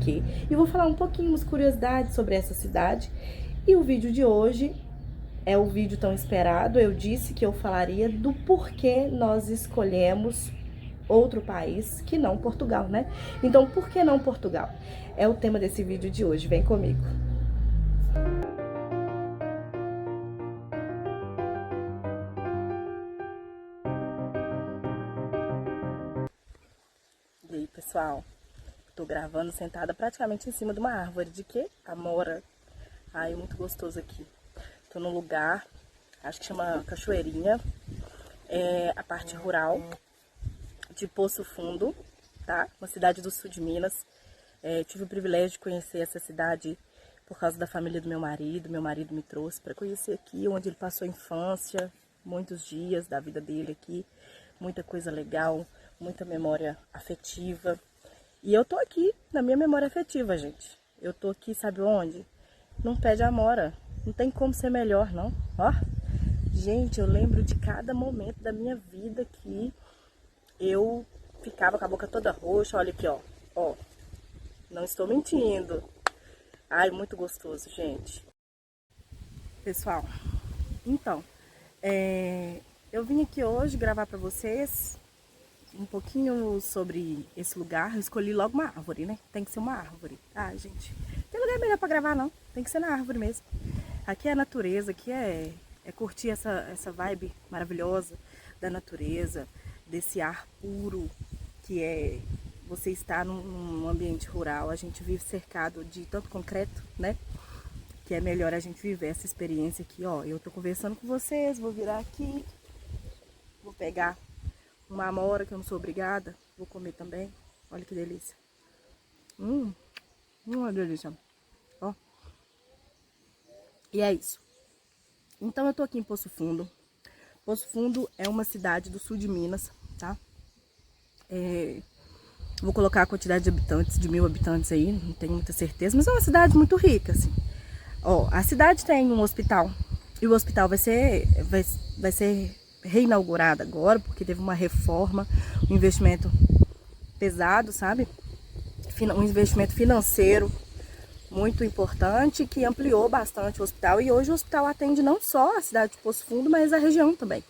aqui. E vou falar um pouquinho, umas curiosidades sobre essa cidade. E o vídeo de hoje é o vídeo tão esperado. Eu disse que eu falaria do porquê nós escolhemos outro país que não Portugal, né? Então, por que não Portugal? É o tema desse vídeo de hoje. Vem comigo. E aí, pessoal? Tô gravando sentada praticamente em cima de uma árvore. De quê? Amora. Ai, muito gostoso aqui. Tô num lugar, acho que chama Cachoeirinha. É a parte rural de Poço Fundo, tá? Uma cidade do sul de Minas. Tive o privilégio de conhecer essa cidade por causa da família do meu marido. Meu marido me trouxe para conhecer aqui, onde ele passou a infância, muitos dias da vida dele aqui. Muita coisa legal, muita memória afetiva. E eu tô aqui na minha memória afetiva, gente. Eu tô aqui, sabe onde? Num pé de amora. Não tem como ser melhor, não. Ó, gente, eu lembro de cada momento da minha vida que eu ficava com a boca toda roxa. Olha aqui, ó. Ó, não estou mentindo. Ai, muito gostoso, gente. Pessoal, então, eu vim aqui hoje gravar pra vocês um pouquinho sobre esse lugar. Eu escolhi logo uma árvore, né? Tem que ser uma árvore. Ah, gente, tem lugar melhor pra gravar, não. Tem que ser na árvore mesmo. Aqui é a natureza, aqui é curtir essa vibe maravilhosa da natureza, desse ar puro que é você estar num ambiente rural. A gente vive cercado de tanto concreto, né? Que é melhor a gente viver essa experiência aqui, ó. Eu tô conversando com vocês, vou virar aqui, vou pegar uma amora que eu não sou obrigada, vou comer também. Olha que delícia. Uma delícia. Ó. E é isso. Então eu tô aqui em Poço Fundo. Poço Fundo é uma cidade do sul de Minas, tá? Vou colocar a quantidade de habitantes, de 1000 habitantes aí, não tenho muita certeza, mas é uma cidade muito rica, assim. Ó, a cidade tem um hospital, e o hospital vai ser reinaugurado agora, porque teve uma reforma, um investimento pesado, sabe? Um investimento financeiro muito importante, que ampliou bastante o hospital. E hoje o hospital atende não só a cidade de Poço Fundo, mas a região também.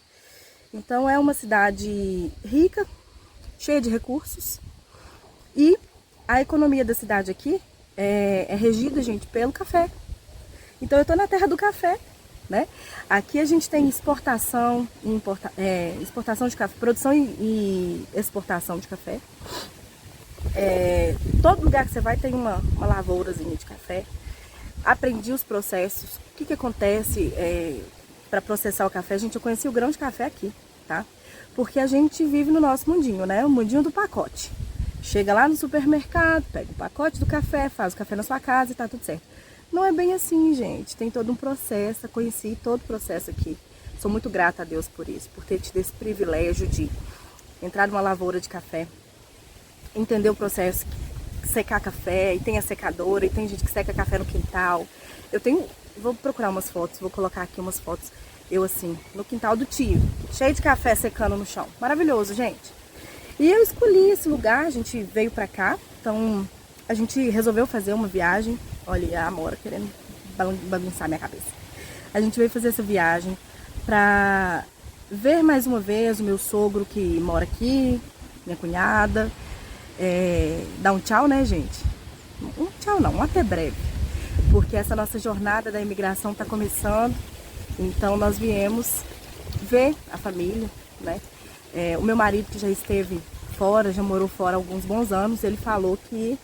Então é uma cidade rica, cheia de recursos. E a economia da cidade aqui é regida, gente, pelo café. Então eu tô na terra do café, né? Aqui a gente tem exportação exportação de café, produção e exportação de café. Todo lugar que você vai tem uma lavourazinha de café. Aprendi os processos, o que acontece para processar o café. Gente, eu conheci o grão de café aqui, tá? Porque a gente vive no nosso mundinho, né? O mundinho do pacote. Chega lá no supermercado, pega o pacote do café, faz o café na sua casa e tá tudo certo. Não é bem assim, gente. Tem todo um processo, conheci todo o processo aqui. Sou muito grata a Deus por isso, por ter tido esse privilégio de entrar numa lavoura de café, entender o processo, secar café, e tem a secadora, e tem gente que seca café no quintal. Vou procurar umas fotos, vou colocar aqui umas fotos, eu assim, no quintal do tio, cheio de café secando no chão. Maravilhoso, gente. E eu escolhi esse lugar, a gente veio pra cá, então a gente resolveu fazer uma viagem. Olha a Amora querendo bagunçar minha cabeça. A gente veio fazer essa viagem pra ver mais uma vez o meu sogro que mora aqui, minha cunhada. Dar um tchau, né, gente? Um tchau não, um até breve. Porque essa nossa jornada da imigração tá começando. Então nós viemos ver a família, né? O meu marido, que já esteve fora, já morou fora há alguns bons anos, ele falou que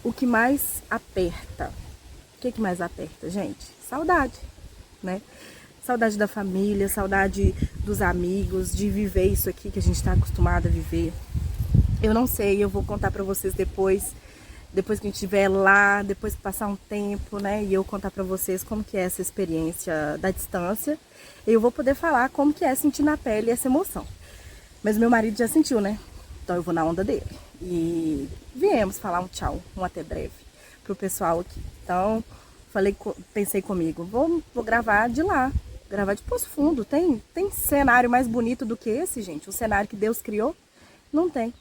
o que mais aperta, o que mais aperta, gente? Saudade, né? Saudade da família, saudade dos amigos, de viver isso aqui que a gente está acostumado a viver. Eu não sei, eu vou contar pra vocês depois que a gente estiver lá, depois que passar um tempo, né? E eu contar pra vocês como que é essa experiência da distância. Eu vou poder falar como que é sentir na pele essa emoção. Mas meu marido já sentiu, né? Então eu vou na onda dele. E viemos falar um tchau, um até breve pro pessoal aqui. Então, pensei comigo, vou gravar de lá, gravar de Poço Fundo. Tem cenário mais bonito do que esse, gente? O cenário que Deus criou? Não tem.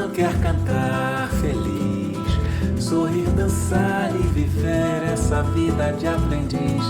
coração quer cantar feliz, sorrir, dançar e viver essa vida de aprendiz.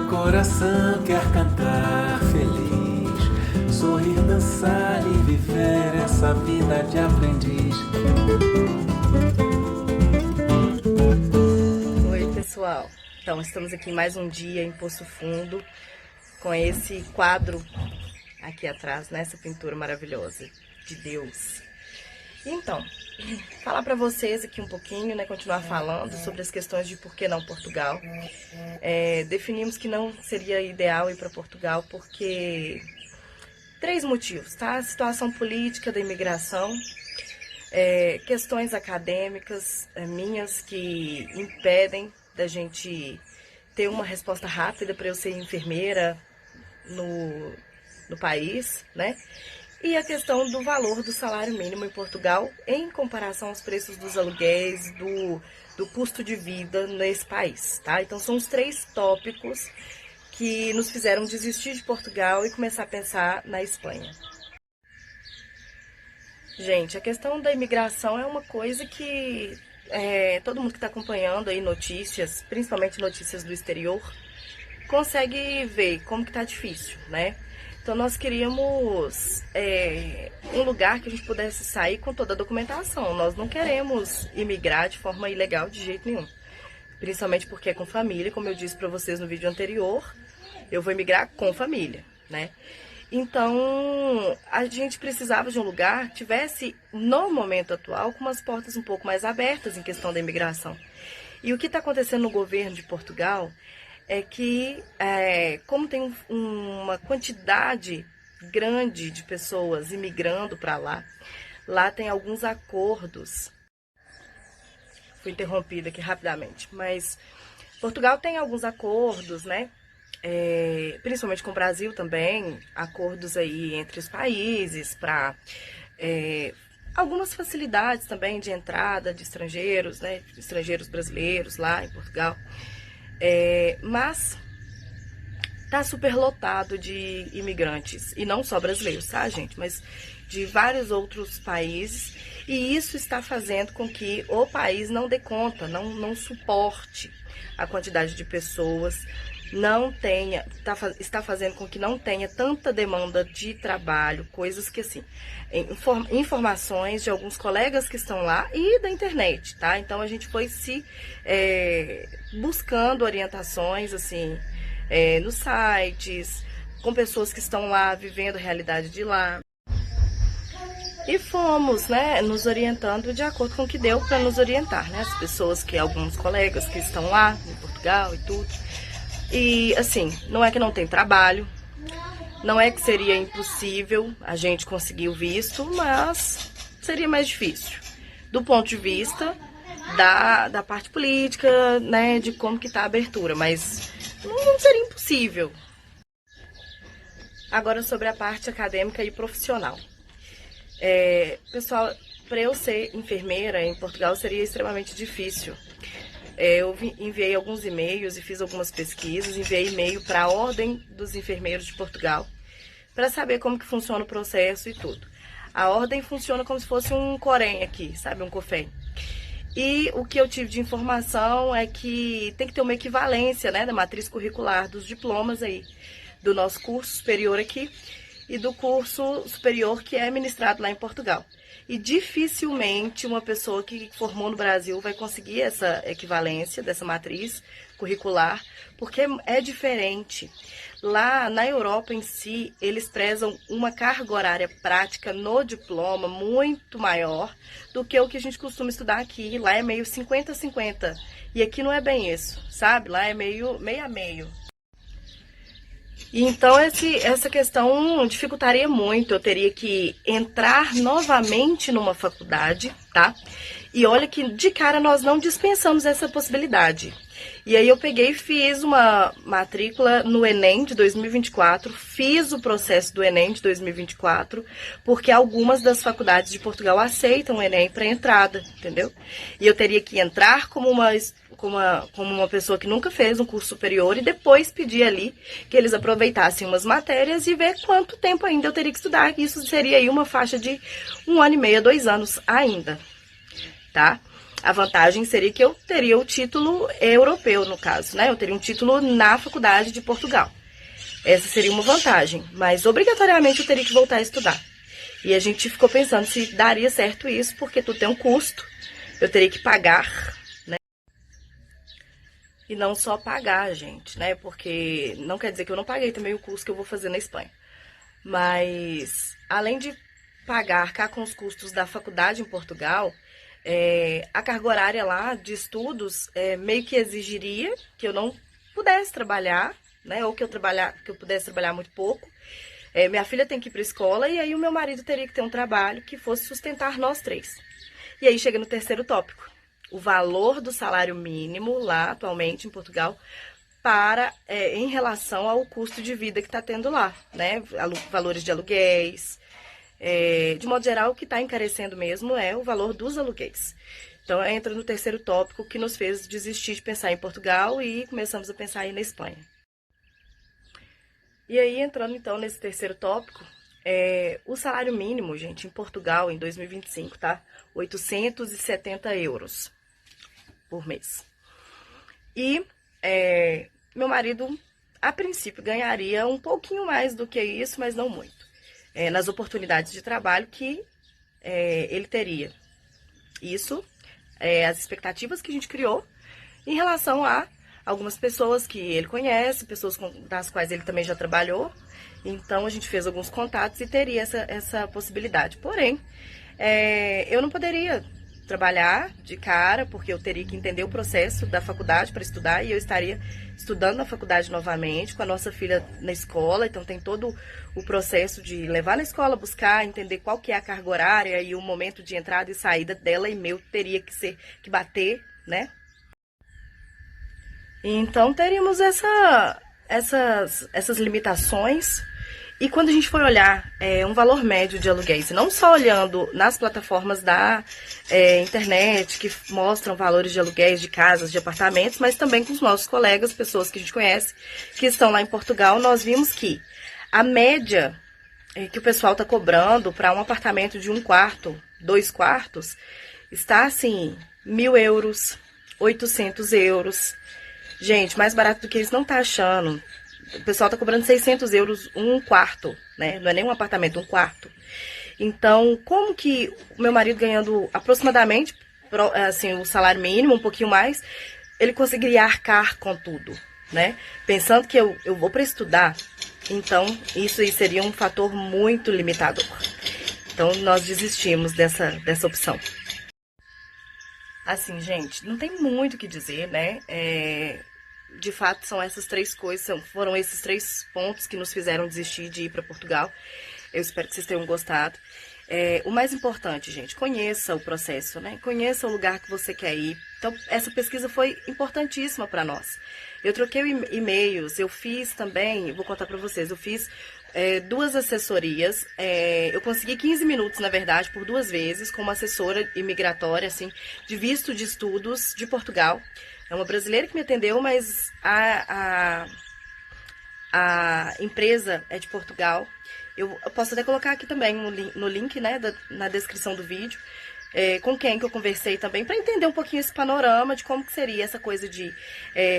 Coração quer cantar feliz, sorrir, dançar e viver essa vida de aprendiz. Oi, pessoal. Então, estamos aqui mais um dia em Poço Fundo com esse quadro aqui atrás, né? Essa pintura maravilhosa de Deus. Então, falar para vocês aqui um pouquinho, né, continuar falando sobre as questões de por que não Portugal. Definimos que não seria ideal ir para Portugal porque 3 motivos, tá? A situação política da imigração, questões acadêmicas minhas que impedem da gente ter uma resposta rápida para eu ser enfermeira no país, né? E a questão do valor do salário mínimo em Portugal em comparação aos preços dos aluguéis, do custo de vida nesse país, tá? Então são os 3 tópicos que nos fizeram desistir de Portugal e começar a pensar na Espanha. Gente, a questão da imigração é uma coisa que todo mundo que está acompanhando aí notícias, principalmente notícias do exterior, consegue ver como que tá difícil, né? Então nós queríamos um lugar que a gente pudesse sair com toda a documentação. Nós não queremos imigrar de forma ilegal de jeito nenhum. Principalmente porque é com família, como eu disse para vocês no vídeo anterior, eu vou imigrar com família, né? Então a gente precisava de um lugar que tivesse, no momento atual, com umas portas um pouco mais abertas em questão da imigração. E o que está acontecendo no governo de Portugal é que, como tem uma quantidade grande de pessoas imigrando para lá tem alguns acordos. Fui interrompida aqui rapidamente, mas Portugal tem alguns acordos, né? Principalmente com o Brasil também, acordos aí entre os países para algumas facilidades também de entrada de estrangeiros, né? Estrangeiros brasileiros lá em Portugal. Mas tá super lotado de imigrantes, e não só brasileiros, tá, gente? Mas de vários outros países, e isso está fazendo com que o país não dê conta, não suporte a quantidade de pessoas, está fazendo com que não tenha tanta demanda de trabalho, coisas que assim, informações de alguns colegas que estão lá e da internet, tá? Então a gente foi buscando orientações, assim, nos sites, com pessoas que estão lá, vivendo a realidade de lá. E fomos, né, nos orientando de acordo com o que deu para nos orientar, né? As pessoas alguns colegas que estão lá em Portugal e tudo. E assim, não é que não tem trabalho, não é que seria impossível a gente conseguir o visto, mas seria mais difícil. Do ponto de vista da parte política, né, de como que tá a abertura, mas não seria impossível. Agora sobre a parte acadêmica e profissional. Pessoal, para eu ser enfermeira em Portugal seria extremamente difícil. Eu enviei alguns e-mails e fiz algumas pesquisas, enviei e-mail para a Ordem dos Enfermeiros de Portugal para saber como que funciona o processo e tudo. A Ordem funciona como se fosse um Corém aqui, sabe, um COFEM. E o que eu tive de informação é que tem que ter uma equivalência, né, da matriz curricular dos diplomas aí do nosso curso superior aqui. e do curso superior que é ministrado lá em Portugal. E dificilmente uma pessoa que formou no Brasil vai conseguir essa equivalência dessa matriz curricular, porque é diferente. Lá na Europa em si, eles prezam uma carga horária prática no diploma muito maior do que o que a gente costuma estudar aqui. Lá é meio 50-50. E aqui não é bem isso, sabe? Lá é meio a meio. E então essa questão dificultaria muito, eu teria que entrar novamente numa faculdade, tá? E olha que de cara nós não dispensamos essa possibilidade. E aí eu peguei e fiz uma matrícula no Enem de 2024, fiz o processo do Enem de 2024, porque algumas das faculdades de Portugal aceitam o Enem para entrada, entendeu? E eu teria que entrar como uma pessoa que nunca fez um curso superior e depois pedir ali que eles aproveitassem umas matérias e ver quanto tempo ainda eu teria que estudar. Isso seria aí uma faixa de 1 ano e meio a 2 anos ainda, tá? A vantagem seria que eu teria o título europeu, no caso, né? Eu teria um título na faculdade de Portugal. Essa seria uma vantagem, mas obrigatoriamente eu teria que voltar a estudar. E a gente ficou pensando se daria certo isso, porque tudo tem um custo, eu teria que pagar, né? E não só pagar, gente, né? Porque não quer dizer que eu não paguei também o curso que eu vou fazer na Espanha. Mas, além de pagar cá com os custos da faculdade em Portugal, a carga horária lá de estudos meio que exigiria que eu não pudesse trabalhar, né? Ou que eu pudesse trabalhar muito pouco. Minha filha tem que ir para a escola e aí o meu marido teria que ter um trabalho que fosse sustentar nós três. E aí chega no terceiro tópico. O valor do salário mínimo lá atualmente em Portugal em relação ao custo de vida que está tendo lá, né? Valores de aluguéis. De modo geral, o que está encarecendo mesmo é o valor dos aluguéis. Então, entra no terceiro tópico que nos fez desistir de pensar em Portugal e começamos a pensar aí na Espanha. E aí, entrando então nesse terceiro tópico, o salário mínimo, gente, em Portugal, em 2025, tá? 870 euros por mês. E meu marido, a princípio, ganharia um pouquinho mais do que isso, mas não muito. Nas oportunidades de trabalho que ele teria. Isso, as expectativas que a gente criou em relação a algumas pessoas que ele conhece, pessoas das quais ele também já trabalhou. Então, a gente fez alguns contatos e teria essa possibilidade. Porém, eu não poderia trabalhar de cara, porque eu teria que entender o processo da faculdade para estudar, e eu estaria estudando na faculdade novamente, com a nossa filha na escola, então tem todo o processo de levar na escola, buscar, entender qual que é a carga horária e o momento de entrada e saída dela, e meu teria que bater, né? Então teríamos essas limitações. E quando a gente for olhar um valor médio de aluguéis, não só olhando nas plataformas da internet, que mostram valores de aluguéis de casas, de apartamentos, mas também com os nossos colegas, pessoas que a gente conhece, que estão lá em Portugal, nós vimos que a média que o pessoal está cobrando para um apartamento de 1 quarto, 2 quartos, está assim, 1.000 euros, 800 euros. Gente, mais barato do que eles não está achando. O pessoal está cobrando 600 euros 1 quarto, né? Não é nem um apartamento, 1 quarto. Então, como que o meu marido ganhando aproximadamente assim, o salário mínimo, um pouquinho mais, ele conseguiria arcar com tudo, né? Pensando que eu vou para estudar, então isso aí seria um fator muito limitador. Então, nós desistimos dessa opção. Assim, gente, não tem muito o que dizer, né? De fato, são essas 3 coisas, foram esses 3 pontos que nos fizeram desistir de ir para Portugal. Eu espero que vocês tenham gostado. O mais importante, gente, conheça o processo, né? Conheça o lugar que você quer ir. Então, essa pesquisa foi importantíssima para nós. Eu troquei e-mails, eu fiz também, vou contar para vocês, eu fiz 2 assessorias. Eu consegui 15 minutos, na verdade, por 2 vezes, com uma assessora imigratória, assim, de visto de estudos de Portugal. É uma brasileira que me atendeu, mas a empresa é de Portugal. Eu posso até colocar aqui também no link, né, na descrição do vídeo. com quem que eu conversei também, para entender um pouquinho esse panorama de como que seria essa coisa de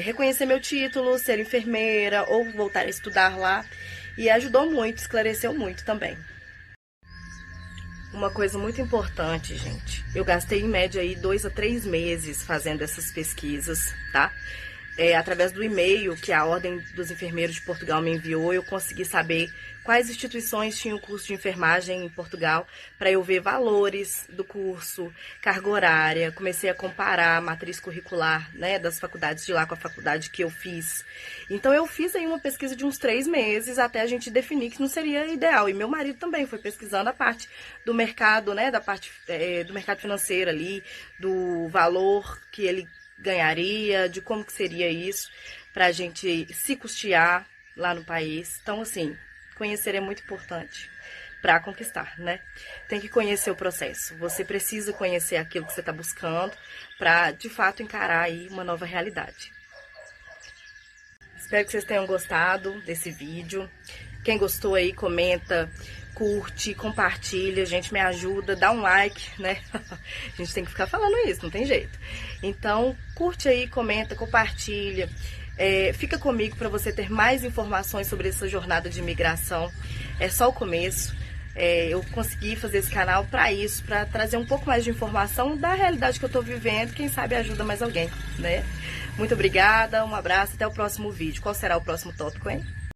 reconhecer meu título, ser enfermeira ou voltar a estudar lá. E ajudou muito, esclareceu muito também. Uma coisa muito importante, gente, eu gastei em média aí 2 a 3 meses fazendo essas pesquisas, tá? Através do e-mail que a Ordem dos Enfermeiros de Portugal me enviou, eu consegui saber quais instituições tinham curso de enfermagem em Portugal, para eu ver valores do curso, carga horária, comecei a comparar a matriz curricular, né, das faculdades de lá com a faculdade que eu fiz. Então eu fiz aí uma pesquisa de uns 3 meses até a gente definir que não seria ideal. E meu marido também foi pesquisando a parte do mercado, né, da parte do mercado financeiro ali, do valor que ele ganharia, de como que seria isso para a gente se custear lá no país. Então, assim, conhecer é muito importante para conquistar, né? Tem que conhecer o processo. Você precisa conhecer aquilo que você está buscando para, de fato, encarar aí uma nova realidade. Espero que vocês tenham gostado desse vídeo. Quem gostou aí, comenta, curte, compartilha, gente, me ajuda, dá um like, né? A gente tem que ficar falando isso, não tem jeito. Então, curte aí, comenta, compartilha. Fica comigo para você ter mais informações sobre essa jornada de imigração. É só o começo. Eu consegui fazer esse canal para isso, para trazer um pouco mais de informação da realidade que eu estou vivendo. Quem sabe ajuda mais alguém, né? Muito obrigada, um abraço, até o próximo vídeo. Qual será o próximo tópico, hein?